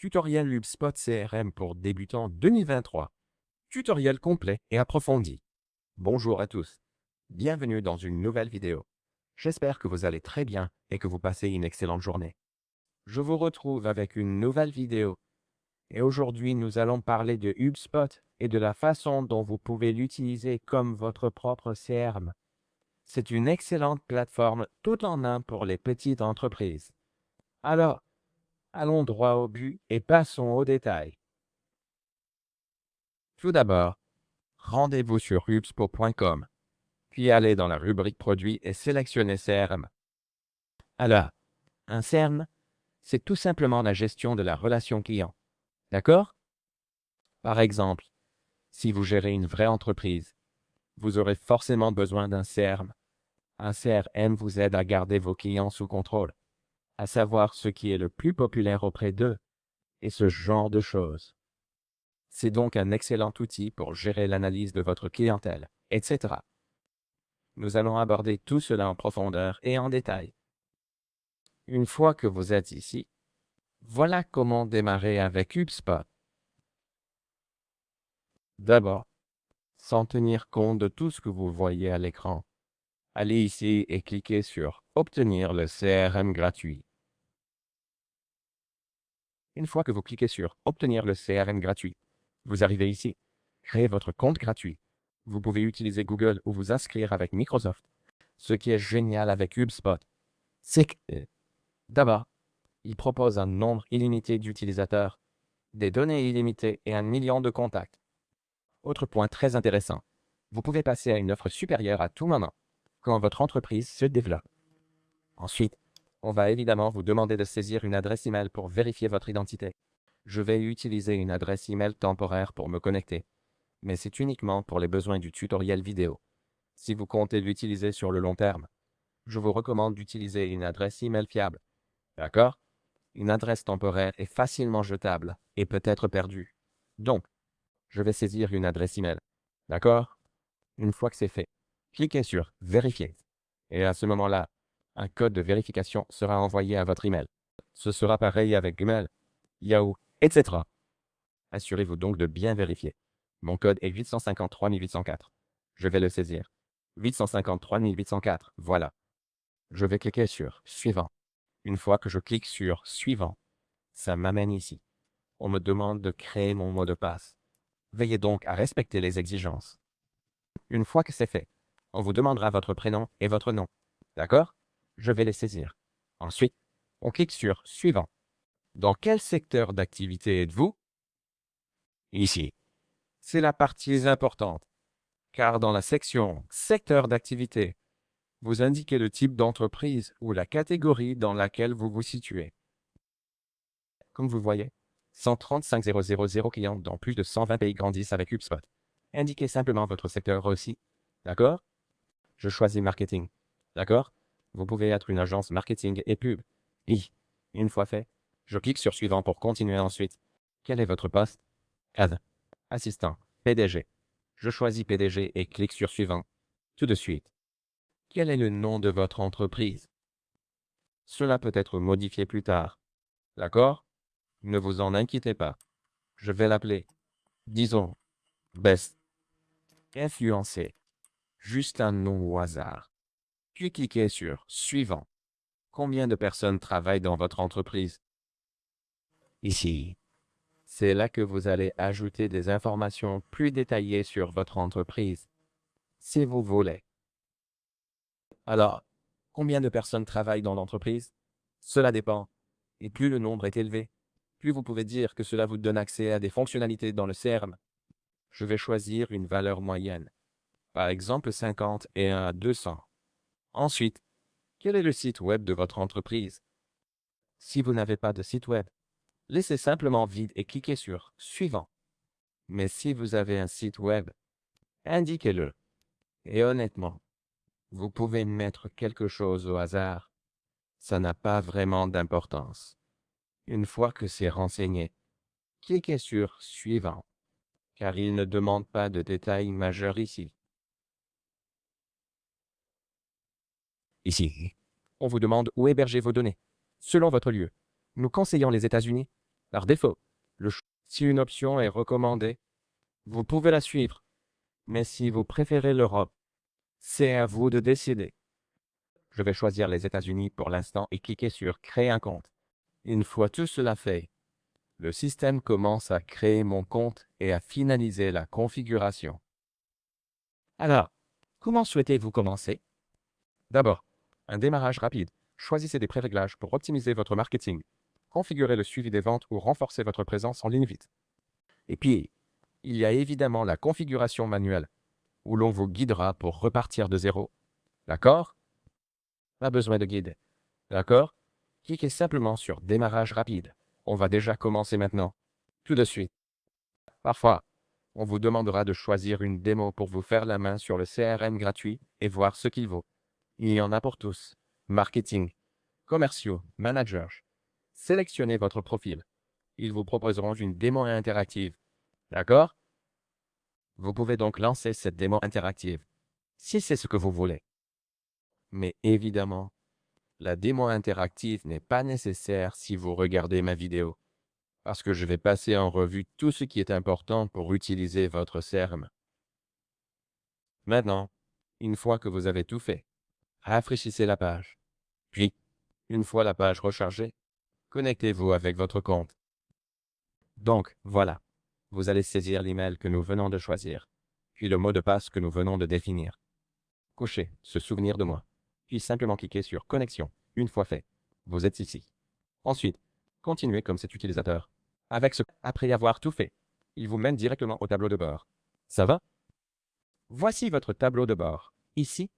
Tutoriel HubSpot CRM pour débutants 2023. Tutoriel complet et approfondi. Bonjour à tous. Bienvenue dans une nouvelle vidéo. J'espère que vous allez très bien et que vous passez une excellente journée. Je vous retrouve avec une nouvelle vidéo. Et aujourd'hui, nous allons parler de HubSpot et de la façon dont vous pouvez l'utiliser comme votre propre CRM. C'est une excellente plateforme tout en un pour les petites entreprises. Alors, allons droit au but et passons aux détails. Tout d'abord, rendez-vous sur hubspot.com, puis allez dans la rubrique Produits et sélectionnez CRM. Alors, un CRM, c'est tout simplement la gestion de la relation client. D'accord? Par exemple, si vous gérez une vraie entreprise, vous aurez forcément besoin d'un CRM. Un CRM vous aide à garder vos clients sous contrôle, à savoir ce qui est le plus populaire auprès d'eux, et ce genre de choses. C'est donc un excellent outil pour gérer l'analyse de votre clientèle, etc. Nous allons aborder tout cela en profondeur et en détail. Une fois que vous êtes ici, voilà comment démarrer avec HubSpot. D'abord, sans tenir compte de tout ce que vous voyez à l'écran, allez ici et cliquez sur « Obtenir le CRM gratuit ». Une fois que vous cliquez sur « Obtenir le CRM gratuit », vous arrivez ici. Créez votre compte gratuit. Vous pouvez utiliser Google ou vous inscrire avec Microsoft. Ce qui est génial avec HubSpot, c'est que, d'abord, il propose un nombre illimité d'utilisateurs, des données illimitées et 1 million de contacts. Autre point très intéressant, vous pouvez passer à une offre supérieure à tout moment, quand votre entreprise se développe. Ensuite, on va évidemment vous demander de saisir une adresse email pour vérifier votre identité. Je vais utiliser une adresse email temporaire pour me connecter, mais c'est uniquement pour les besoins du tutoriel vidéo. Si vous comptez l'utiliser sur le long terme, je vous recommande d'utiliser une adresse email fiable. D'accord? Une adresse temporaire est facilement jetable et peut être perdue. Donc, je vais saisir une adresse email. D'accord? Une fois que c'est fait, cliquez sur Vérifier. Et à ce moment-là, un code de vérification sera envoyé à votre email. Ce sera pareil avec Gmail, Yahoo, etc. Assurez-vous donc de bien vérifier. Mon code est 853 804. Je vais le saisir. 853 804, voilà. Je vais cliquer sur Suivant. Une fois que je clique sur Suivant, ça m'amène ici. On me demande de créer mon mot de passe. Veillez donc à respecter les exigences. Une fois que c'est fait, on vous demandera votre prénom et votre nom. D'accord? Je vais les saisir. Ensuite, on clique sur Suivant. Dans quel secteur d'activité êtes-vous? Ici. C'est la partie importante, car dans la section Secteur d'activité, vous indiquez le type d'entreprise ou la catégorie dans laquelle vous vous situez. Comme vous voyez, 135 000 clients dans plus de 120 pays grandissent avec HubSpot. Indiquez simplement votre secteur aussi. D'accord? Je choisis marketing. D'accord? Vous pouvez être une agence marketing et pub. Une fois fait, je clique sur suivant pour continuer ensuite. Quel est votre poste? Ad. Assistant. PDG. Je choisis PDG et clique sur suivant. Tout de suite. Quel est le nom de votre entreprise? Cela peut être modifié plus tard. D'accord? Ne vous en inquiétez pas. Je vais l'appeler, disons, Best. Influencer. Juste un nom au hasard. Puis cliquez sur Suivant. Combien de personnes travaillent dans votre entreprise? Ici. C'est là que vous allez ajouter des informations plus détaillées sur votre entreprise, si vous voulez. Alors, combien de personnes travaillent dans l'entreprise? Cela dépend. Et plus le nombre est élevé, plus vous pouvez dire que cela vous donne accès à des fonctionnalités dans le CRM. Je vais choisir une valeur moyenne. Par exemple 50 et 1 à 200. Ensuite, quel est le site web de votre entreprise? Si vous n'avez pas de site web, laissez simplement vide et cliquez sur Suivant. Mais si vous avez un site web, indiquez-le. Et honnêtement, vous pouvez mettre quelque chose au hasard. Ça n'a pas vraiment d'importance. Une fois que c'est renseigné, cliquez sur Suivant, car il ne demande pas de détails majeurs ici. Ici, on vous demande où héberger vos données. Selon votre lieu, nous conseillons les États-Unis, Par défaut, si une option est recommandée, vous pouvez la suivre. Mais si vous préférez l'Europe, c'est à vous de décider. Je vais choisir les États-Unis pour l'instant et cliquer sur Créer un compte. Une fois tout cela fait, le système commence à créer mon compte et à finaliser la configuration. Alors, comment souhaitez-vous commencer? D'abord, un démarrage rapide. Choisissez des pré-réglages pour optimiser votre marketing. Configurez le suivi des ventes ou renforcer votre présence en ligne vite. Et puis, il y a évidemment la configuration manuelle, où l'on vous guidera pour repartir de zéro. D'accord? Pas besoin de guide. D'accord? Cliquez simplement sur Démarrage rapide. On va déjà commencer maintenant. Tout de suite. Parfois, on vous demandera de choisir une démo pour vous faire la main sur le CRM gratuit et voir ce qu'il vaut. Il y en a pour tous. Marketing, commerciaux, managers. Sélectionnez votre profil. Ils vous proposeront une démo interactive. D'accord? Vous pouvez donc lancer cette démo interactive, si c'est ce que vous voulez. Mais évidemment, la démo interactive n'est pas nécessaire si vous regardez ma vidéo, parce que je vais passer en revue tout ce qui est important pour utiliser votre CRM. Maintenant, une fois que vous avez tout fait, rafraîchissez la page. Puis, une fois la page rechargée, connectez-vous avec votre compte. Donc, voilà. Vous allez saisir l'email que nous venons de choisir, puis le mot de passe que nous venons de définir. Cochez « Se souvenir de moi », puis simplement cliquez sur « Connexion ». Une fois fait, vous êtes ici. Ensuite, continuez comme cet utilisateur. Après avoir tout fait, il vous mène directement au tableau de bord. Ça va? Voici votre tableau de bord. Ici,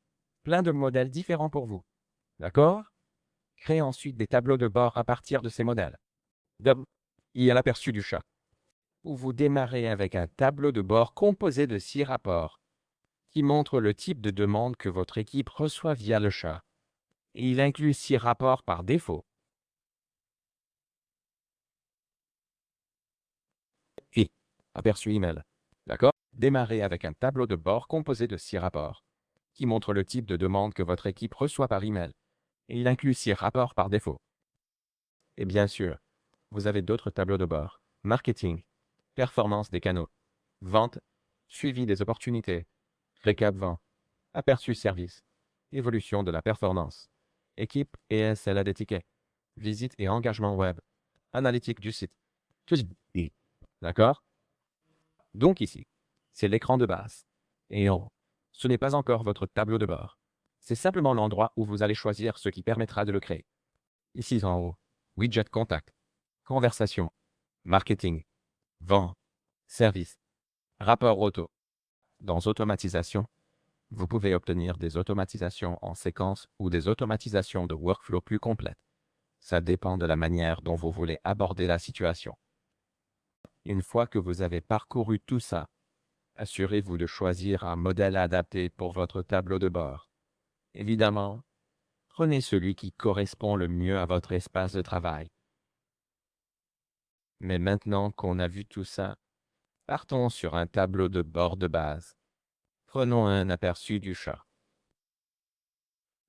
plein de modèles différents pour vous. D'accord? Créez ensuite des tableaux de bord à partir de ces modèles. Il y a l'aperçu du chat, où vous démarrez avec un tableau de bord composé de 6 rapports, qui montrent le type de demande que votre équipe reçoit via le chat. Et il inclut 6 rapports par défaut. Et aperçu email. D'accord? Démarrez avec un tableau de bord composé de 6 rapports, qui montre le type de demande que votre équipe reçoit par email. Et il inclut 6 rapports par défaut. Et bien sûr, vous avez d'autres tableaux de bord. Marketing, performance des canaux, vente, suivi des opportunités, récap vent, aperçu service, évolution de la performance, équipe et SLA des tickets, visite et engagement web, analytique du site. D'accord? Donc ici, c'est l'écran de base. Et en haut, ce n'est pas encore votre tableau de bord. C'est simplement l'endroit où vous allez choisir ce qui permettra de le créer. Ici en haut, widget contact, conversation, marketing, vent, service, rapport auto. Dans automatisation, vous pouvez obtenir des automatisations en séquence ou des automatisations de workflow plus complètes. Ça dépend de la manière dont vous voulez aborder la situation. Une fois que vous avez parcouru tout ça, assurez-vous de choisir un modèle adapté pour votre tableau de bord. Évidemment, prenez celui qui correspond le mieux à votre espace de travail. Mais maintenant qu'on a vu tout ça, partons sur un tableau de bord de base. Prenons un aperçu du chat.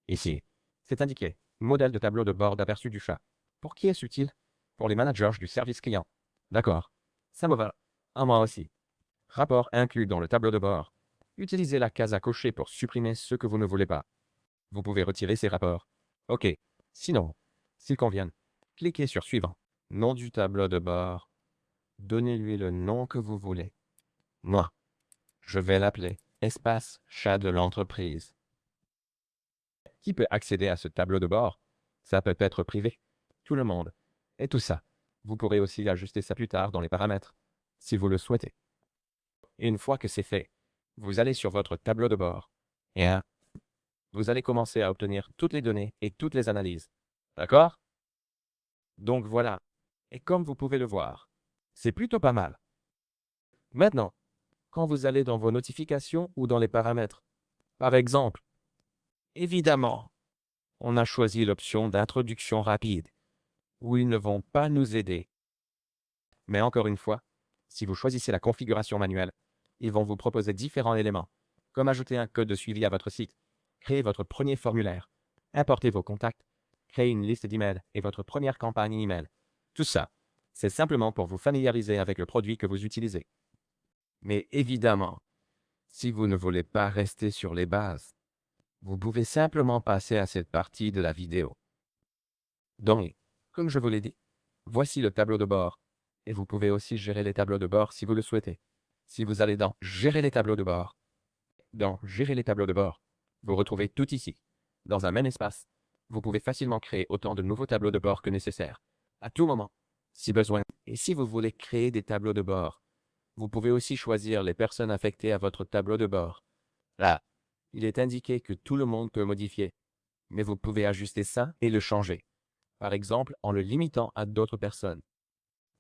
Ici, c'est indiqué « Modèle de tableau de bord d'aperçu du chat ». Pour qui est-ce utile? Pour les managers du service client. D'accord. Ça me va. À moi aussi. Rapport inclus dans le tableau de bord. Utilisez la case à cocher pour supprimer ce que vous ne voulez pas. Vous pouvez retirer ces rapports. OK. Sinon, s'ils conviennent, cliquez sur Suivant. Nom du tableau de bord. Donnez-lui le nom que vous voulez. Moi, je vais l'appeler Espace chat de l'entreprise. Qui peut accéder à ce tableau de bord? Ça peut être privé. Tout le monde. Et tout ça. Vous pourrez aussi ajuster ça plus tard dans les paramètres, si vous le souhaitez. Et une fois que c'est fait, vous allez sur votre tableau de bord. Et vous allez commencer à obtenir toutes les données et toutes les analyses. D'accord? Donc voilà. Et comme vous pouvez le voir, c'est plutôt pas mal. Maintenant, quand vous allez dans vos notifications ou dans les paramètres, par exemple, évidemment, on a choisi l'option d'introduction rapide, où ils ne vont pas nous aider. Mais encore une fois, si vous choisissez la configuration manuelle, ils vont vous proposer différents éléments, comme ajouter un code de suivi à votre site, créer votre premier formulaire, importer vos contacts, créer une liste d'emails et votre première campagne email. Tout ça, C'est simplement pour vous familiariser avec le produit que vous utilisez. Mais évidemment, si vous ne voulez pas rester sur les bases, vous pouvez simplement passer à cette partie de la vidéo. Donc, comme je vous l'ai dit, voici le tableau de bord. Et vous pouvez aussi gérer les tableaux de bord si vous le souhaitez. Si vous allez dans Gérer les tableaux de bord, vous retrouvez tout ici. Dans un même espace, vous pouvez facilement créer autant de nouveaux tableaux de bord que nécessaire, à tout moment, si besoin. Et si vous voulez créer des tableaux de bord, vous pouvez aussi choisir les personnes affectées à votre tableau de bord. Là, il est indiqué que tout le monde peut modifier, mais vous pouvez ajuster ça et le changer. Par exemple, en le limitant à d'autres personnes.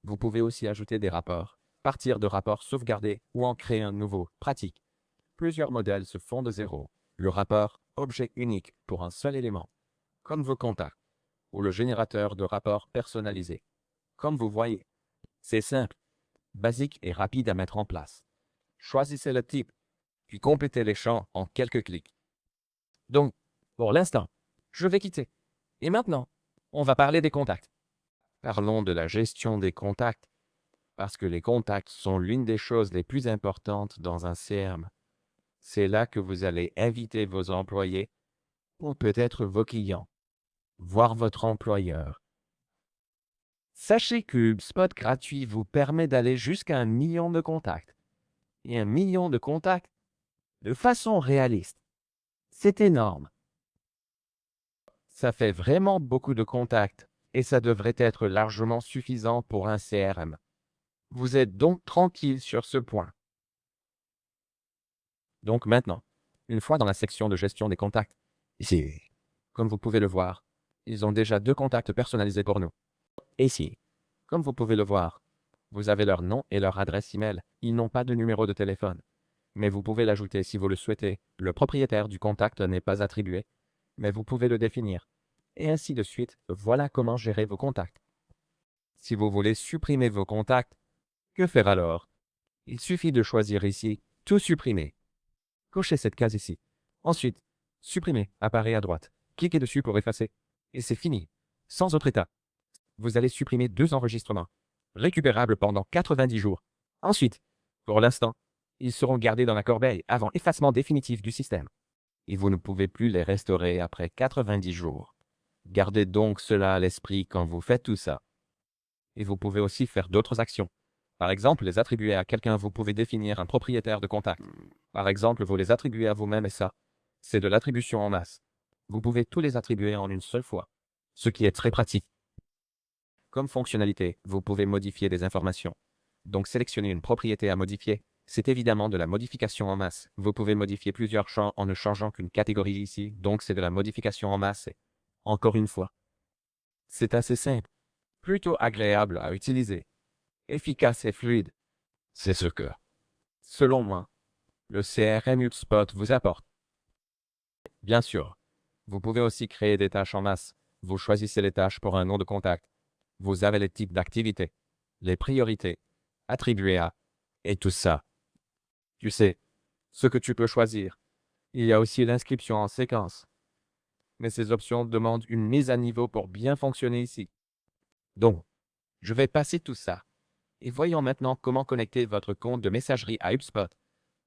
Vous pouvez aussi ajouter des rapports, partir de rapports sauvegardés ou en créer un nouveau. Pratique. Plusieurs modèles se font de zéro. Le rapport, objet unique pour un seul élément, comme vos contacts, ou le générateur de rapports personnalisés. Comme vous voyez, c'est simple, basique et rapide à mettre en place. Choisissez le type, puis complétez les champs en quelques clics. Donc, pour l'instant, je vais quitter. Et maintenant, on va parler des contacts. Parlons de la gestion des contacts, parce que les contacts sont l'une des choses les plus importantes dans un CRM. C'est là que vous allez inviter vos employés, ou peut-être vos clients, voire votre employeur. Sachez que HubSpot gratuit vous permet d'aller jusqu'à 1 million de contacts. Et 1 million de contacts de façon réaliste. C'est énorme. Ça fait vraiment beaucoup de contacts et ça devrait être largement suffisant pour un CRM. Vous êtes donc tranquille sur ce point. Donc maintenant, une fois dans la section de gestion des contacts, ici, comme vous pouvez le voir, ils ont déjà 2 contacts personnalisés pour nous. Et ici, comme vous pouvez le voir, vous avez leur nom et leur adresse email. Ils n'ont pas de numéro de téléphone. Mais vous pouvez l'ajouter si vous le souhaitez. Le propriétaire du contact n'est pas attribué, mais vous pouvez le définir. Et ainsi de suite, voilà comment gérer vos contacts. Si vous voulez supprimer vos contacts, que faire alors? Il suffit de choisir ici « Tout supprimer ». Cochez cette case ici. Ensuite, « Supprimer » apparaît à droite. Cliquez dessus pour effacer. Et c'est fini. Sans autre état. Vous allez supprimer 2 enregistrements, récupérables pendant 90 jours. Ensuite, pour l'instant, ils seront gardés dans la corbeille avant effacement définitif du système. Et vous ne pouvez plus les restaurer après 90 jours. Gardez donc cela à l'esprit quand vous faites tout ça. Et vous pouvez aussi faire d'autres actions. Par exemple, les attribuer à quelqu'un, vous pouvez définir un propriétaire de contact. Par exemple, vous les attribuez à vous-même et ça, c'est de l'attribution en masse. Vous pouvez tous les attribuer en une seule fois, ce qui est très pratique. Comme fonctionnalité, vous pouvez modifier des informations. Donc sélectionnez une propriété à modifier. C'est évidemment de la modification en masse. Vous pouvez modifier plusieurs champs en ne changeant qu'une catégorie ici, donc c'est de la modification en masse. Et, encore une fois, c'est assez simple, plutôt agréable à utiliser, efficace et fluide. C'est ce que, selon moi, le CRM HubSpot vous apporte. Bien sûr, vous pouvez aussi créer des tâches en masse. Vous choisissez les tâches pour un nom de contact. Vous avez les types d'activités, les priorités, attribuées à, et tout ça. Tu sais, ce que tu peux choisir. Il y a aussi l'inscription en séquence. Mais ces options demandent une mise à niveau pour bien fonctionner ici. Donc, je vais passer tout ça. Et voyons maintenant comment connecter votre compte de messagerie à HubSpot.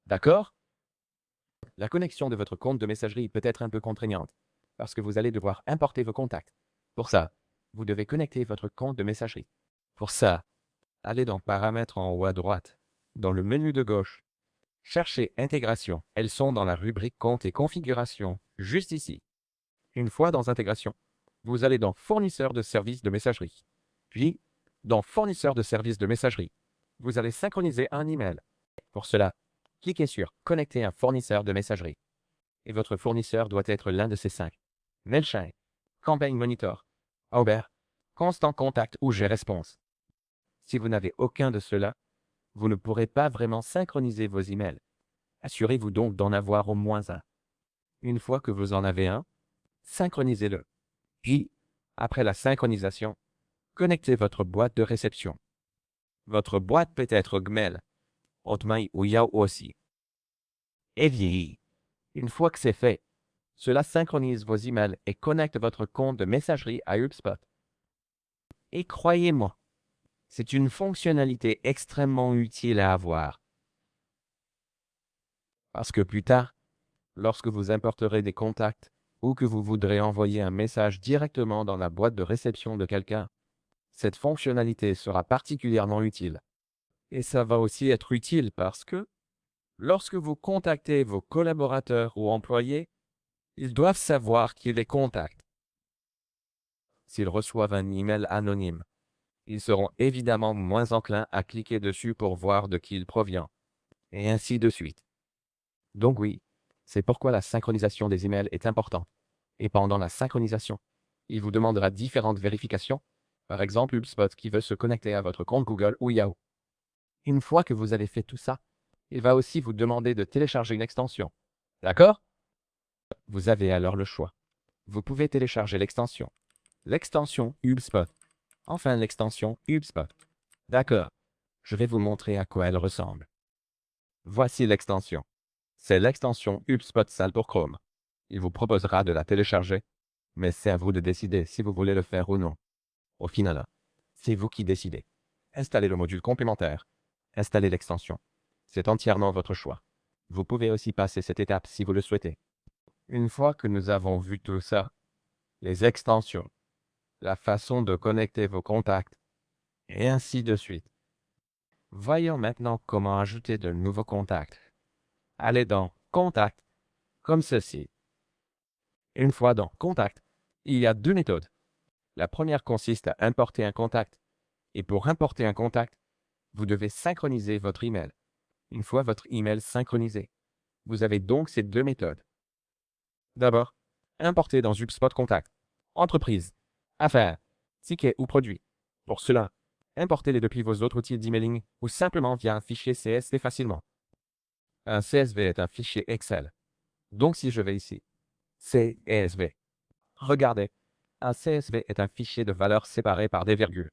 D'accord? La connexion de votre compte de messagerie peut être un peu contraignante, parce que vous allez devoir importer vos contacts. Pour ça, vous devez connecter votre compte de messagerie. Pour ça, allez dans Paramètres en haut à droite, dans le menu de gauche. Cherchez Intégration. Elles sont dans la rubrique Compte et Configuration, juste ici. Une fois dans Intégration, vous allez dans Fournisseur de services de messagerie. Puis, dans Fournisseur de services de messagerie, vous allez synchroniser un email. Pour cela, cliquez sur Connecter un fournisseur de messagerie. Et votre fournisseur doit être l'un de ces 5. Mailchimp, Campaign Monitor, Aubert, Constant Contact ou Gresponse. Si vous n'avez aucun de ceux-là, vous ne pourrez pas vraiment synchroniser vos emails. Assurez-vous donc d'en avoir au moins un. Une fois que vous en avez un, synchronisez-le. Puis, après la synchronisation, connectez votre boîte de réception. Votre boîte peut être Gmail, Hotmail ou Yahoo aussi. Et vieilli. Une fois que c'est fait, cela synchronise vos emails et connecte votre compte de messagerie à HubSpot. Et croyez-moi, C'est une fonctionnalité extrêmement utile à avoir. Parce que plus tard, lorsque vous importerez des contacts ou que vous voudrez envoyer un message directement dans la boîte de réception de quelqu'un, cette fonctionnalité sera particulièrement utile. Et ça va aussi être utile parce que, lorsque vous contactez vos collaborateurs ou employés, ils doivent savoir qui les contacte. S'ils reçoivent un email anonyme, ils seront évidemment moins enclins à cliquer dessus pour voir de qui il provient, et ainsi de suite. Donc oui, c'est pourquoi la synchronisation des emails est importante. Et pendant la synchronisation, il vous demandera différentes vérifications, par exemple HubSpot qui veut se connecter à votre compte Google ou Yahoo. Une fois que vous avez fait tout ça, il va aussi vous demander de télécharger une extension. D'accord? Vous avez alors le choix. Vous pouvez télécharger l'extension HubSpot. Enfin, l'extension HubSpot. D'accord. Je vais vous montrer à quoi elle ressemble. Voici l'extension. C'est l'extension HubSpot Sale pour Chrome. Il vous proposera de la télécharger, mais c'est à vous de décider si vous voulez le faire ou non. Au final, c'est vous qui décidez. Installez le module complémentaire. Installez l'extension. C'est entièrement votre choix. Vous pouvez aussi passer cette étape si vous le souhaitez. Une fois que nous avons vu tout ça, les extensions, la façon de connecter vos contacts, et ainsi de suite. Voyons maintenant comment ajouter de nouveaux contacts. Allez dans Contact, comme ceci. Une fois dans Contact, il y a deux méthodes. La première consiste à importer un contact. Et pour importer un contact, vous devez synchroniser votre email. Une fois votre email synchronisé, vous avez donc ces deux méthodes. D'abord, importer dans HubSpot Contact. Entreprise, affaires, tickets ou produits. Pour cela, importez-les depuis vos autres outils d'emailing ou simplement via un fichier CSV facilement. Un CSV est un fichier Excel. Donc si je vais ici, CSV. Regardez, un CSV est un fichier de valeurs séparées par des virgules.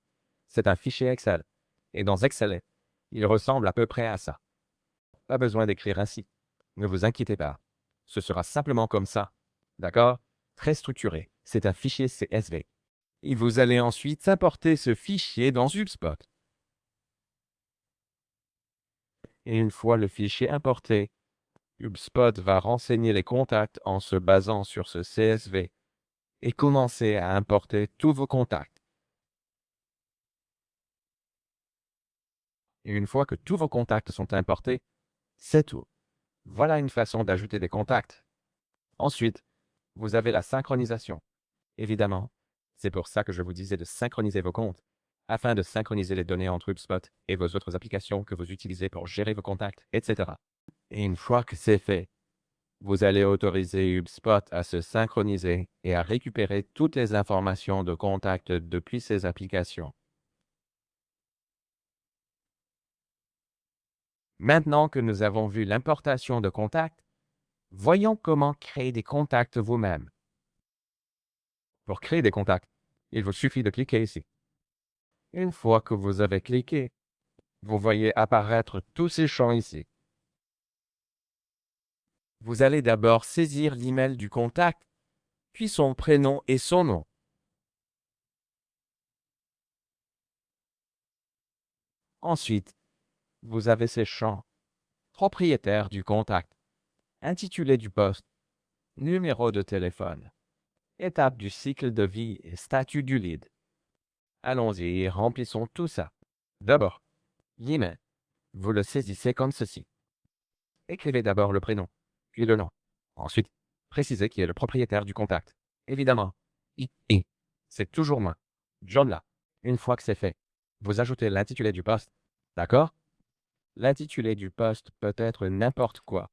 C'est un fichier Excel. Et dans Excel, il ressemble à peu près à ça. Pas besoin d'écrire ainsi. Ne vous inquiétez pas. Ce sera simplement comme ça. D'accord? Très structuré. C'est un fichier CSV. Et vous allez ensuite importer ce fichier dans HubSpot. Et une fois le fichier importé, HubSpot va renseigner les contacts en se basant sur ce CSV et commencer à importer tous vos contacts. Et une fois que tous vos contacts sont importés, c'est tout. Voilà une façon d'ajouter des contacts. Ensuite, vous avez la synchronisation. Évidemment, c'est pour ça que je vous disais de synchroniser vos comptes, afin de synchroniser les données entre HubSpot et vos autres applications que vous utilisez pour gérer vos contacts, etc. Et une fois que c'est fait, vous allez autoriser HubSpot à se synchroniser et à récupérer toutes les informations de contact depuis ces applications. Maintenant que nous avons vu l'importation de contacts, voyons comment créer des contacts vous-même. Pour créer des contacts, il vous suffit de cliquer ici. Une fois que vous avez cliqué, vous voyez apparaître tous ces champs ici. Vous allez d'abord saisir l'email du contact, puis son prénom et son nom. Ensuite, vous avez ces champs. Propriétaire du contact, intitulé du poste, numéro de téléphone, étape du cycle de vie et statut du lead. Allons-y, remplissons tout ça. D'abord, l'email. Vous le saisissez comme ceci. Écrivez d'abord le prénom, puis le nom. Ensuite, précisez qui est le propriétaire du contact. Évidemment, c'est toujours moi, John là. Une fois que c'est fait, vous ajoutez l'intitulé du poste. D'accord? L'intitulé du poste peut être n'importe quoi.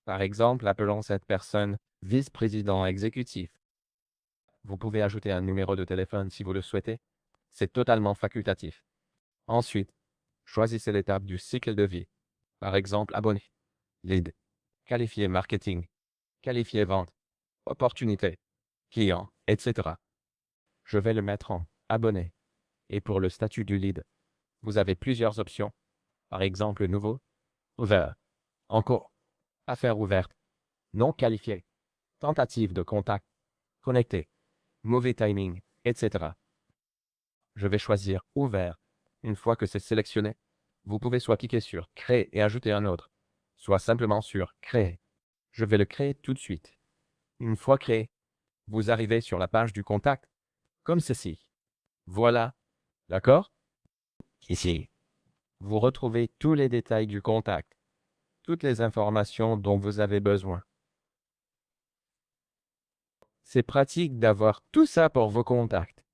Par exemple, appelons cette personne vice-président exécutif. Vous pouvez ajouter un numéro de téléphone si vous le souhaitez. C'est totalement facultatif. Ensuite, choisissez l'étape du cycle de vie. Par exemple, abonné, lead, qualifié marketing, qualifié vente, opportunité, client, etc. Je vais le mettre en abonné. Et pour le statut du lead, vous avez plusieurs options. Par exemple, nouveau, ouvert, en cours, affaire ouverte, non qualifié, tentative de contact, connecté, mauvais timing, etc. Je vais choisir ouvert. Une fois que c'est sélectionné, vous pouvez soit cliquer sur Créer et ajouter un autre, soit simplement sur Créer. Je vais le créer tout de suite. Une fois créé, vous arrivez sur la page du contact, comme ceci. Voilà. D'accord? Ici, vous retrouvez tous les détails du contact, toutes les informations dont vous avez besoin. C'est pratique d'avoir tout ça pour vos contacts.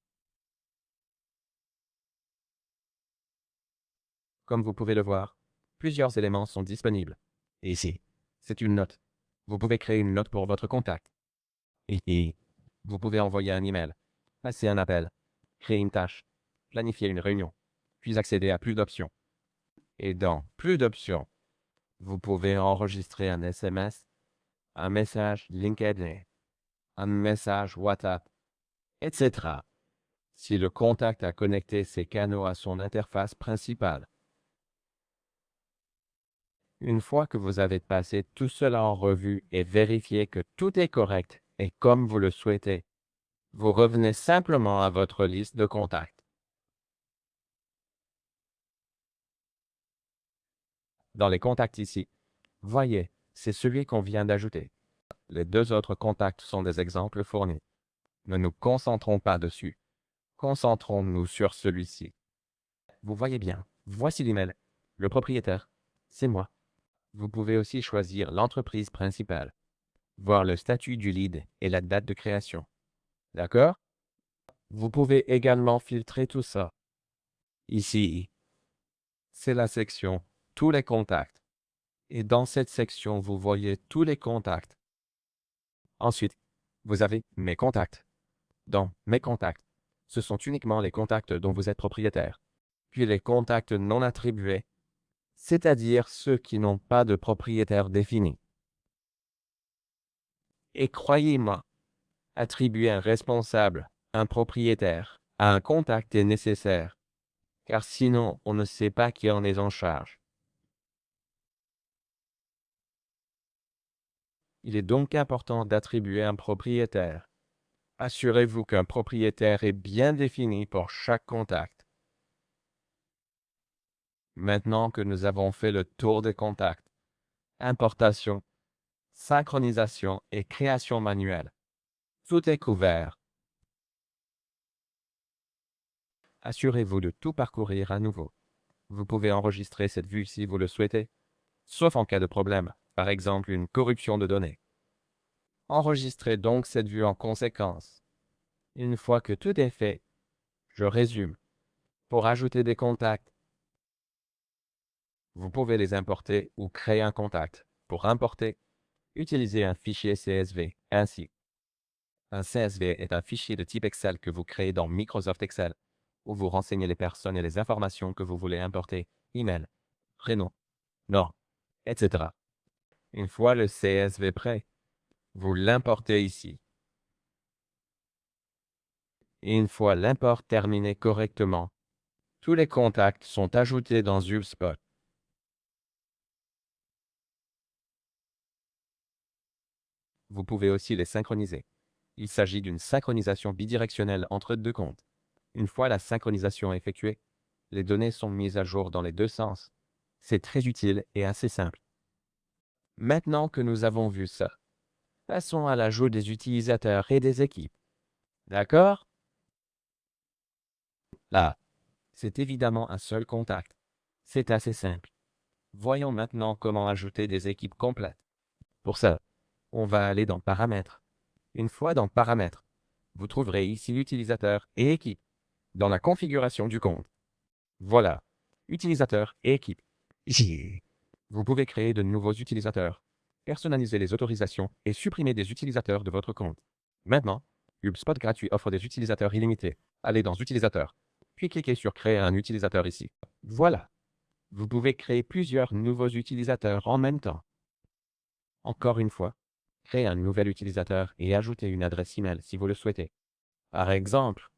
Comme vous pouvez le voir, plusieurs éléments sont disponibles. Ici, c'est une note. Vous pouvez créer une note pour votre contact. Ici, vous pouvez envoyer un email, passer un appel, créer une tâche, planifier une réunion, puis accéder à plus d'options. Et dans plus d'options, vous pouvez enregistrer un SMS, un message LinkedIn, un message WhatsApp, etc. si le contact a connecté ces canaux à son interface principale. Une fois que vous avez passé tout cela en revue et vérifié que tout est correct et comme vous le souhaitez, vous revenez simplement à votre liste de contacts. Dans les contacts ici, voyez, c'est celui qu'on vient d'ajouter. Les deux autres contacts sont des exemples fournis. Ne nous concentrons pas dessus. Concentrons-nous sur celui-ci. Vous voyez bien, voici l'email. Le propriétaire, c'est moi. Vous pouvez aussi choisir l'entreprise principale, voir le statut du lead et la date de création. D'accord? Vous pouvez également filtrer tout ça. Ici, c'est la section Tous les contacts. Et dans cette section, vous voyez tous les contacts. Ensuite, vous avez Mes contacts. Dans Mes contacts, ce sont uniquement les contacts dont vous êtes propriétaire. Puis les contacts non attribués, c'est-à-dire ceux qui n'ont pas de propriétaire défini. Et croyez-moi, attribuer un responsable, un propriétaire, à un contact est nécessaire, car sinon on ne sait pas qui en est en charge. Il est donc important d'attribuer un propriétaire. Assurez-vous qu'un propriétaire est bien défini pour chaque contact. Maintenant que nous avons fait le tour des contacts, importation, synchronisation et création manuelle, tout est couvert. Assurez-vous de tout parcourir à nouveau. Vous pouvez enregistrer cette vue si vous le souhaitez, sauf en cas de problème, par exemple une corruption de données. Enregistrez donc cette vue en conséquence. Une fois que tout est fait, je résume. Pour ajouter des contacts, vous pouvez les importer ou créer un contact. Pour importer, utilisez un fichier CSV. Ainsi, un CSV est un fichier de type Excel que vous créez dans Microsoft Excel, où vous renseignez les personnes et les informations que vous voulez importer, email, prénom, nom, etc. Une fois le CSV prêt, vous l'importez ici. Et une fois l'import terminé correctement, tous les contacts sont ajoutés dans HubSpot. Vous pouvez aussi les synchroniser. Il s'agit d'une synchronisation bidirectionnelle entre deux comptes. Une fois la synchronisation effectuée, les données sont mises à jour dans les deux sens. C'est très utile et assez simple. Maintenant que nous avons vu ça, passons à l'ajout des utilisateurs et des équipes. D'accord? Là, c'est évidemment un seul contact. C'est assez simple. Voyons maintenant comment ajouter des équipes complètes. Pour ça, on va aller dans Paramètres. Une fois dans Paramètres, vous trouverez ici l'utilisateur et équipe dans la configuration du compte. Voilà, utilisateur et équipe. Ici, vous pouvez créer de nouveaux utilisateurs, personnaliser les autorisations et supprimer des utilisateurs de votre compte. Maintenant, HubSpot gratuit offre des utilisateurs illimités. Allez dans Utilisateurs, puis cliquez sur Créer un utilisateur ici. Voilà, vous pouvez créer plusieurs nouveaux utilisateurs en même temps. Encore une fois, créez un nouvel utilisateur et ajoutez une adresse email si vous le souhaitez. Par exemple,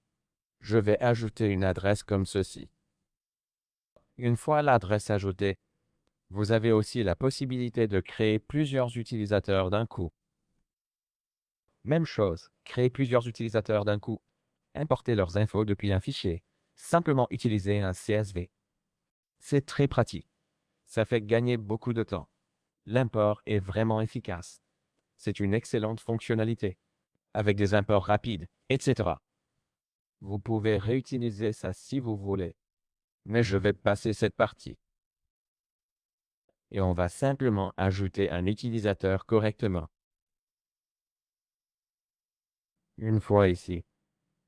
je vais ajouter une adresse comme ceci. Une fois l'adresse ajoutée, vous avez aussi la possibilité de créer plusieurs utilisateurs d'un coup. Même chose, créer plusieurs utilisateurs d'un coup. Importez leurs infos depuis un fichier. Simplement utiliser un CSV. C'est très pratique. Ça fait gagner beaucoup de temps. L'import est vraiment efficace. C'est une excellente fonctionnalité, avec des imports rapides, etc. Vous pouvez réutiliser ça si vous voulez. Mais je vais passer cette partie. Et on va simplement ajouter un utilisateur correctement. Une fois ici,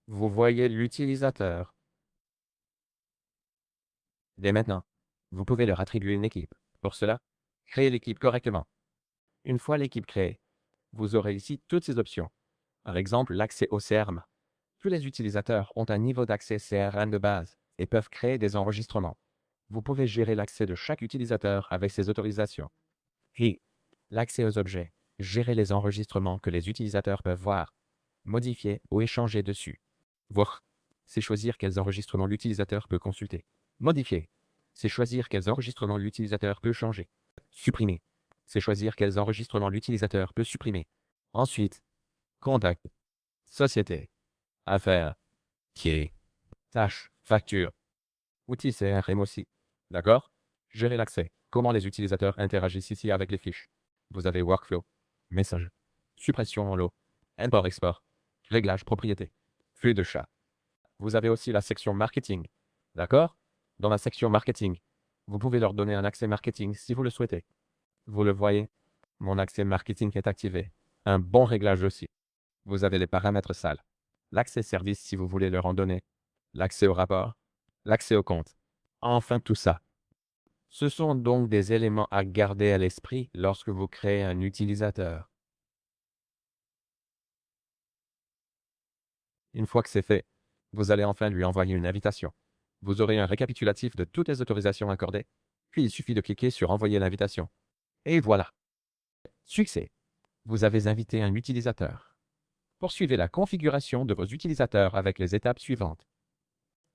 vous voyez l'utilisateur. Dès maintenant, vous pouvez leur attribuer une équipe. Pour cela, créez l'équipe correctement. Une fois l'équipe créée, vous aurez ici toutes ces options. Par exemple, l'accès au CRM. Tous les utilisateurs ont un niveau d'accès CRM de base et peuvent créer des enregistrements. Vous pouvez gérer l'accès de chaque utilisateur avec ses autorisations. Puis, l'accès aux objets. Gérer les enregistrements que les utilisateurs peuvent voir, modifier ou échanger dessus. Voir, c'est choisir quels enregistrements l'utilisateur peut consulter. Modifier, c'est choisir quels enregistrements l'utilisateur peut changer. Supprimer, c'est choisir quels enregistrements l'utilisateur peut supprimer. Ensuite, contact, société, affaires, pied, tâches, factures, outils CRM aussi. D'accord? Gérer l'accès. Comment les utilisateurs interagissent ici avec les fiches. Vous avez workflow, message, suppression en lot, import-export, réglage propriété, flux de chat. Vous avez aussi la section marketing. D'accord? Dans la section marketing, vous pouvez leur donner un accès marketing si vous le souhaitez. Vous le voyez, mon accès marketing est activé. Un bon réglage aussi. Vous avez les paramètres salles. L'accès service si vous voulez leur en donner. L'accès au rapport. L'accès au compte. Enfin tout ça. Ce sont donc des éléments à garder à l'esprit lorsque vous créez un utilisateur. Une fois que c'est fait, vous allez enfin lui envoyer une invitation. Vous aurez un récapitulatif de toutes les autorisations accordées, puis il suffit de cliquer sur Envoyer l'invitation. Et voilà. Succès! Vous avez invité un utilisateur. Poursuivez la configuration de vos utilisateurs avec les étapes suivantes.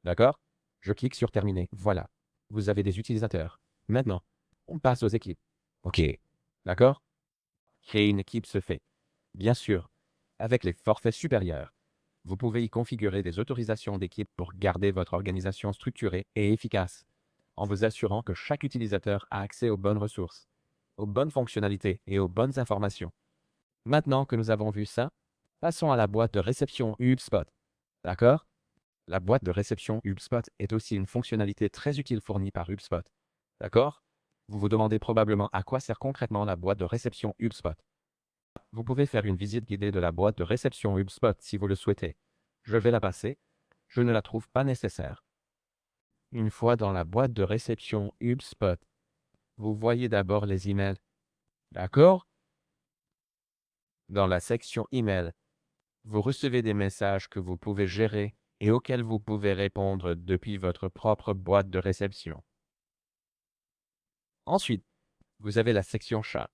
D'accord? Je clique sur Terminer. Voilà. Vous avez des utilisateurs. Maintenant, on passe aux équipes. OK. D'accord? Créer une équipe se fait. Bien sûr, avec les forfaits supérieurs. Vous pouvez y configurer des autorisations d'équipe pour garder votre organisation structurée et efficace, en vous assurant que chaque utilisateur a accès aux bonnes ressources, aux bonnes fonctionnalités et aux bonnes informations. Maintenant que nous avons vu ça, passons à la boîte de réception HubSpot. D'accord? La boîte de réception HubSpot est aussi une fonctionnalité très utile fournie par HubSpot. D'accord? Vous vous demandez probablement à quoi sert concrètement la boîte de réception HubSpot. Vous pouvez faire une visite guidée de la boîte de réception HubSpot si vous le souhaitez. Je vais la passer. Je ne la trouve pas nécessaire. Une fois dans la boîte de réception HubSpot, vous voyez d'abord les emails. D'accord? Dans la section email, vous recevez des messages que vous pouvez gérer et auxquels vous pouvez répondre depuis votre propre boîte de réception. Ensuite, vous avez la section chat,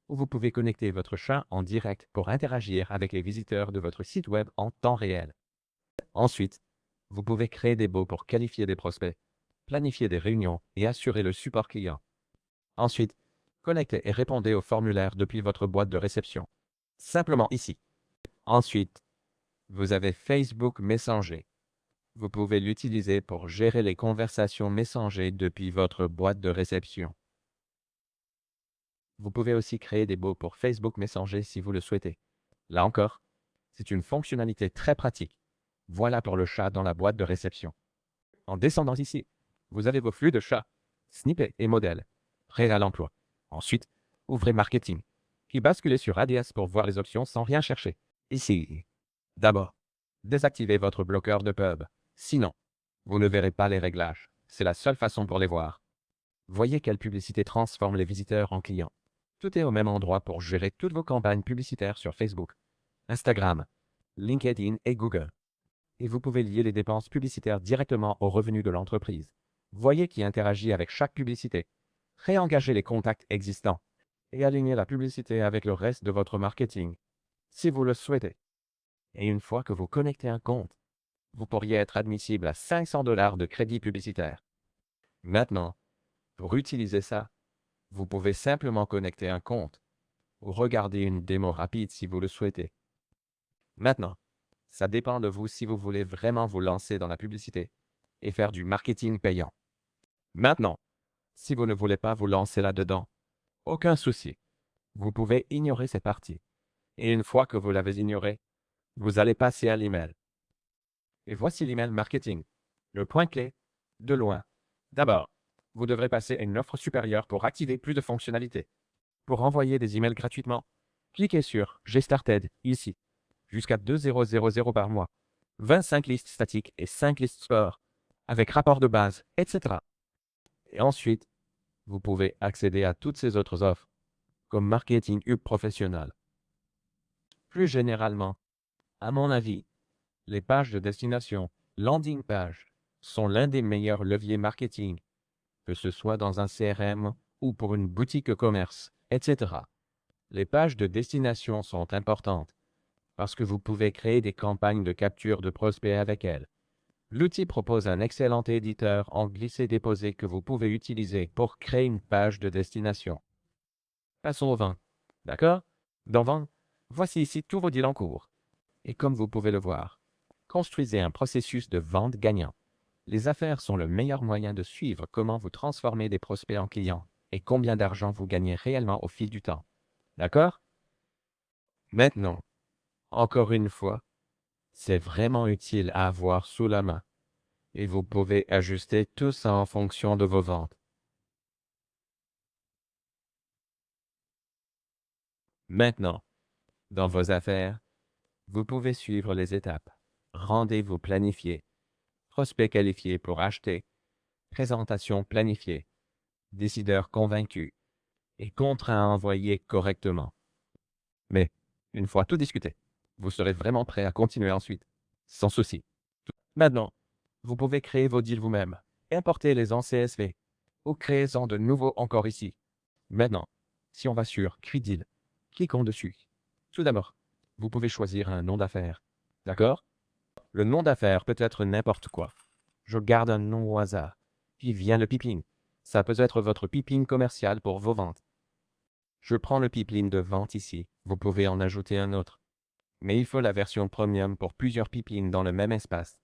où vous pouvez connecter votre chat en direct pour interagir avec les visiteurs de votre site web en temps réel. Ensuite, vous pouvez créer des bots pour qualifier des prospects, planifier des réunions et assurer le support client. Ensuite, connectez et répondez aux formulaires depuis votre boîte de réception. Simplement ici. Ensuite, vous avez Facebook Messenger. Vous pouvez l'utiliser pour gérer les conversations Messenger depuis votre boîte de réception. Vous pouvez aussi créer des bots pour Facebook Messenger si vous le souhaitez. Là encore, c'est une fonctionnalité très pratique. Voilà pour le chat dans la boîte de réception. En descendant ici, vous avez vos flux de chat, snippets et modèles, prêts à l'emploi. Ensuite, ouvrez Marketing, puis basculez sur ADS pour voir les options sans rien chercher. Ici. D'abord, désactivez votre bloqueur de pub. Sinon, vous ne verrez pas les réglages. C'est la seule façon pour les voir. Voyez quelle publicité transforme les visiteurs en clients. Tout est au même endroit pour gérer toutes vos campagnes publicitaires sur Facebook, Instagram, LinkedIn et Google. Et vous pouvez lier les dépenses publicitaires directement aux revenus de l'entreprise. Voyez qui interagit avec chaque publicité. Réengagez les contacts existants et alignez la publicité avec le reste de votre marketing, si vous le souhaitez. Et une fois que vous connectez un compte, vous pourriez être admissible à 500 $ de crédit publicitaire. Maintenant, pour utiliser ça, vous pouvez simplement connecter un compte ou regarder une démo rapide si vous le souhaitez. Maintenant, ça dépend de vous si vous voulez vraiment vous lancer dans la publicité et faire du marketing payant. Maintenant, si vous ne voulez pas vous lancer là-dedans, aucun souci. Vous pouvez ignorer cette partie. Et une fois que vous l'avez ignorée, vous allez passer à l'email. Et voici l'email marketing. Le point clé, de loin. D'abord, vous devrez passer à une offre supérieure pour activer plus de fonctionnalités. Pour envoyer des emails gratuitement, cliquez sur J'ai started ici. Jusqu'à 2000 par mois. 25 listes statiques et 5 listes sport, avec rapport de base, etc. Et ensuite, vous pouvez accéder à toutes ces autres offres, comme Marketing Hub Professionnel. Plus généralement, à mon avis, les pages de destination, landing page, sont l'un des meilleurs leviers marketing, que ce soit dans un CRM ou pour une boutique e-commerce, etc. Les pages de destination sont importantes parce que vous pouvez créer des campagnes de capture de prospects avec elles. L'outil propose un excellent éditeur en glisser-déposer que vous pouvez utiliser pour créer une page de destination. Passons au vente. D'accord? Dans vente, voici ici tous vos deals en cours. Et comme vous pouvez le voir, construisez un processus de vente gagnant. Les affaires sont le meilleur moyen de suivre comment vous transformez des prospects en clients et combien d'argent vous gagnez réellement au fil du temps. D'accord? Maintenant, encore une fois, c'est vraiment utile à avoir sous la main et vous pouvez ajuster tout ça en fonction de vos ventes. Maintenant, dans vos affaires, vous pouvez suivre les étapes. Rendez-vous planifié, prospect qualifié pour acheter, présentation planifiée, décideur convaincu et contrat à envoyer correctement. Mais, une fois tout discuté, vous serez vraiment prêt à continuer ensuite, sans souci. Maintenant, vous pouvez créer vos deals vous-même, importer-les en CSV, ou créez-en de nouveaux encore ici. Maintenant, si on va sur Create Deal, cliquons dessus. Tout d'abord, vous pouvez choisir un nom d'affaires. D'accord? Le nom d'affaires peut être n'importe quoi. Je garde un nom au hasard. Puis vient le pipeline. Ça peut être votre pipeline commercial pour vos ventes. Je prends le pipeline de vente ici. Vous pouvez en ajouter un autre. Mais il faut la version premium pour plusieurs pipelines dans le même espace.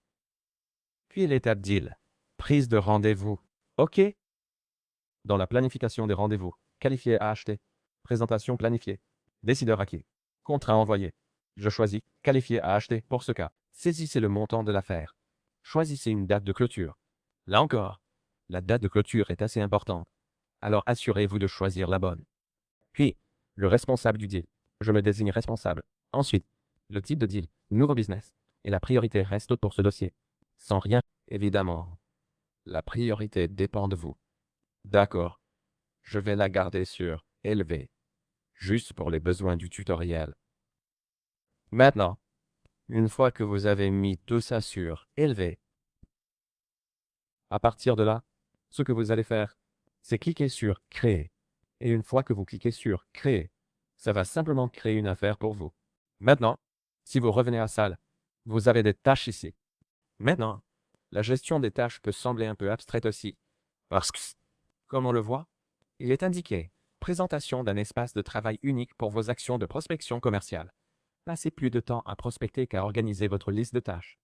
Puis l'étape deal. Prise de rendez-vous. OK? Dans la planification des rendez-vous. Qualifié à acheter. Présentation planifiée. Décideur acquis. Contrat envoyé. Je choisis qualifié à acheter pour ce cas. Saisissez le montant de l'affaire. Choisissez une date de clôture. Là encore, la date de clôture est assez importante. Alors assurez-vous de choisir la bonne. Puis, le responsable du deal. Je me désigne responsable. Ensuite, le type de deal, nouveau business. Et la priorité reste haute pour ce dossier. Sans rien, évidemment. La priorité dépend de vous. D'accord. Je vais la garder sur élevé, juste pour les besoins du tutoriel. Maintenant, une fois que vous avez mis tout ça sur élevé, à partir de là, ce que vous allez faire, c'est cliquer sur créer. Et une fois que vous cliquez sur créer, ça va simplement créer une affaire pour vous. Maintenant, si vous revenez à salle, vous avez des tâches ici. Maintenant, la gestion des tâches peut sembler un peu abstraite aussi, parce que, comme on le voit, il est indiqué présentation d'un espace de travail unique pour vos actions de prospection commerciale. Passez plus de temps à prospecter qu'à organiser votre liste de tâches.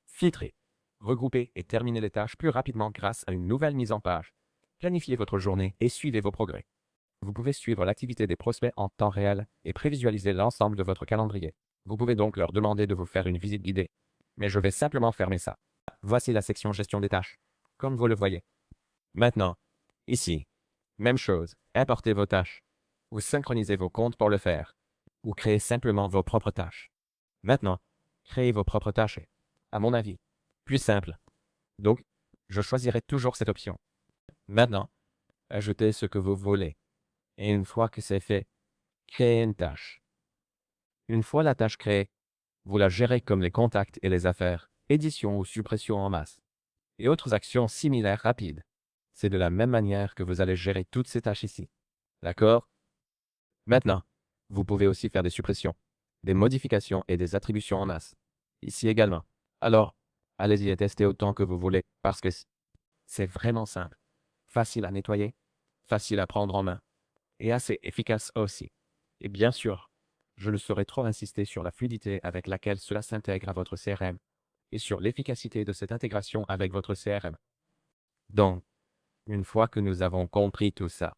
Filtrez, regroupez et terminez les tâches plus rapidement grâce à une nouvelle mise en page. Planifiez votre journée et suivez vos progrès. Vous pouvez suivre l'activité des prospects en temps réel et prévisualiser l'ensemble de votre calendrier. Vous pouvez donc leur demander de vous faire une visite guidée. Mais je vais simplement fermer ça. Voici la section gestion des tâches, comme vous le voyez. Maintenant, ici, même chose, importez vos tâches. Ou synchronisez vos comptes pour le faire. Ou créez simplement vos propres tâches. Maintenant, créez vos propres tâches est, à mon avis, plus simple. Donc, je choisirai toujours cette option. Maintenant, ajoutez ce que vous voulez. Et une fois que c'est fait, créez une tâche. Une fois la tâche créée, vous la gérez comme les contacts et les affaires, édition ou suppression en masse, et autres actions similaires rapides. C'est de la même manière que vous allez gérer toutes ces tâches ici. D'accord? Maintenant, vous pouvez aussi faire des suppressions, des modifications et des attributions en masse. Ici également. Alors, allez-y et testez autant que vous voulez, parce que c'est vraiment simple, facile à nettoyer, facile à prendre en main, et assez efficace aussi. Et bien sûr, je ne saurais trop insister sur la fluidité avec laquelle cela s'intègre à votre CRM. et sur l'efficacité de cette intégration avec votre CRM. Donc, une fois que nous avons compris tout ça,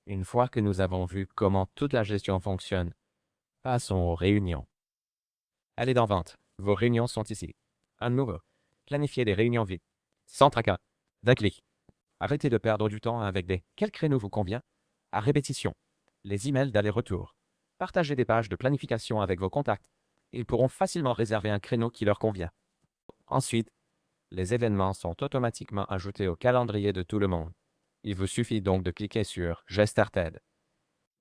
une fois que nous avons vu comment toute la gestion fonctionne, passons aux réunions. Allez dans Vente. Vos réunions sont ici. À nouveau, planifiez des réunions vides, sans tracas, d'un clic. Arrêtez de perdre du temps avec des « quel créneau vous convient ?» à répétition. Les emails d'aller-retour. Partagez des pages de planification avec vos contacts. Ils pourront facilement réserver un créneau qui leur convient. Ensuite, les événements sont automatiquement ajoutés au calendrier de tout le monde. Il vous suffit donc de cliquer sur « Get Started ».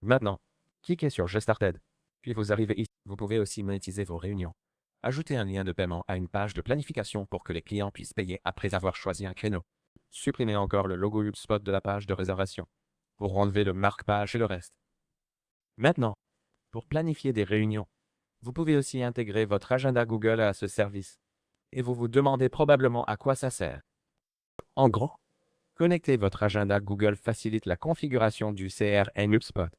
Maintenant, cliquez sur « Get Started », puis vous arrivez ici. Vous pouvez aussi monétiser vos réunions. Ajoutez un lien de paiement à une page de planification pour que les clients puissent payer après avoir choisi un créneau. Supprimez encore le logo HubSpot de la page de réservation pour enlever le marque-page et le reste. Maintenant, pour planifier des réunions, vous pouvez aussi intégrer votre agenda Google à ce service. Et vous vous demandez probablement à quoi ça sert. En gros, connecter votre agenda Google facilite la configuration du CRM HubSpot,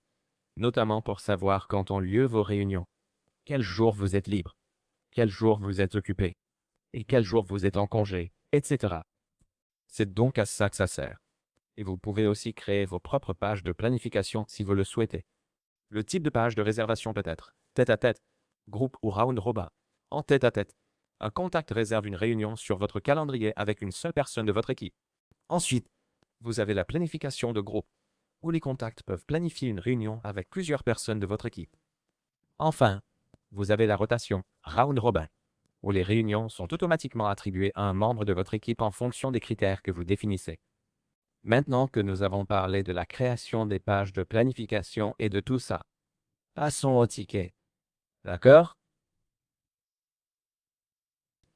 notamment pour savoir quand ont lieu vos réunions, quel jour vous êtes libre, quel jour vous êtes occupé, et quel jour vous êtes en congé, etc. C'est donc à ça que ça sert. Et vous pouvez aussi créer vos propres pages de planification si vous le souhaitez. Le type de page de réservation peut être tête-à-tête, groupe ou round robin. En tête-à-tête, un contact réserve une réunion sur votre calendrier avec une seule personne de votre équipe. Ensuite, vous avez la planification de groupe, où les contacts peuvent planifier une réunion avec plusieurs personnes de votre équipe. Enfin, vous avez la rotation round robin, où les réunions sont automatiquement attribuées à un membre de votre équipe en fonction des critères que vous définissez. Maintenant que nous avons parlé de la création des pages de planification et de tout ça, passons aux tickets. D'accord?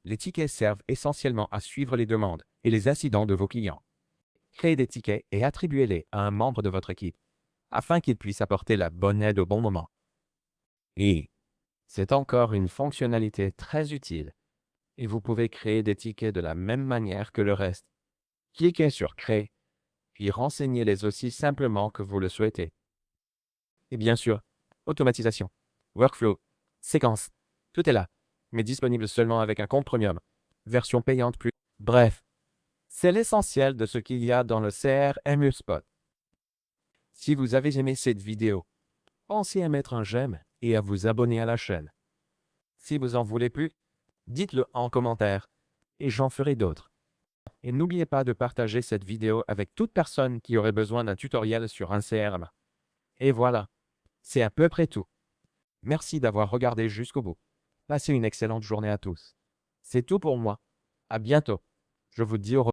Les tickets servent essentiellement à suivre les demandes et les incidents de vos clients. Créez des tickets et attribuez-les à un membre de votre équipe, afin qu'il puisse apporter la bonne aide au bon moment. Et c'est encore une fonctionnalité très utile, et vous pouvez créer des tickets de la même manière que le reste. Cliquez sur « Créer », puis renseignez-les aussi simplement que vous le souhaitez. Et bien sûr, automatisation, workflow, séquence, tout est là, mais disponible seulement avec un compte premium, version payante plus. Bref, c'est l'essentiel de ce qu'il y a dans le CRM HubSpot. Si vous avez aimé cette vidéo, pensez à mettre un j'aime et à vous abonner à la chaîne. Si vous en voulez plus, dites-le en commentaire et j'en ferai d'autres. Et n'oubliez pas de partager cette vidéo avec toute personne qui aurait besoin d'un tutoriel sur un CRM. Et voilà, c'est à peu près tout. Merci d'avoir regardé jusqu'au bout. Passez une excellente journée à tous. C'est tout pour moi. À bientôt. Je vous dis au revoir.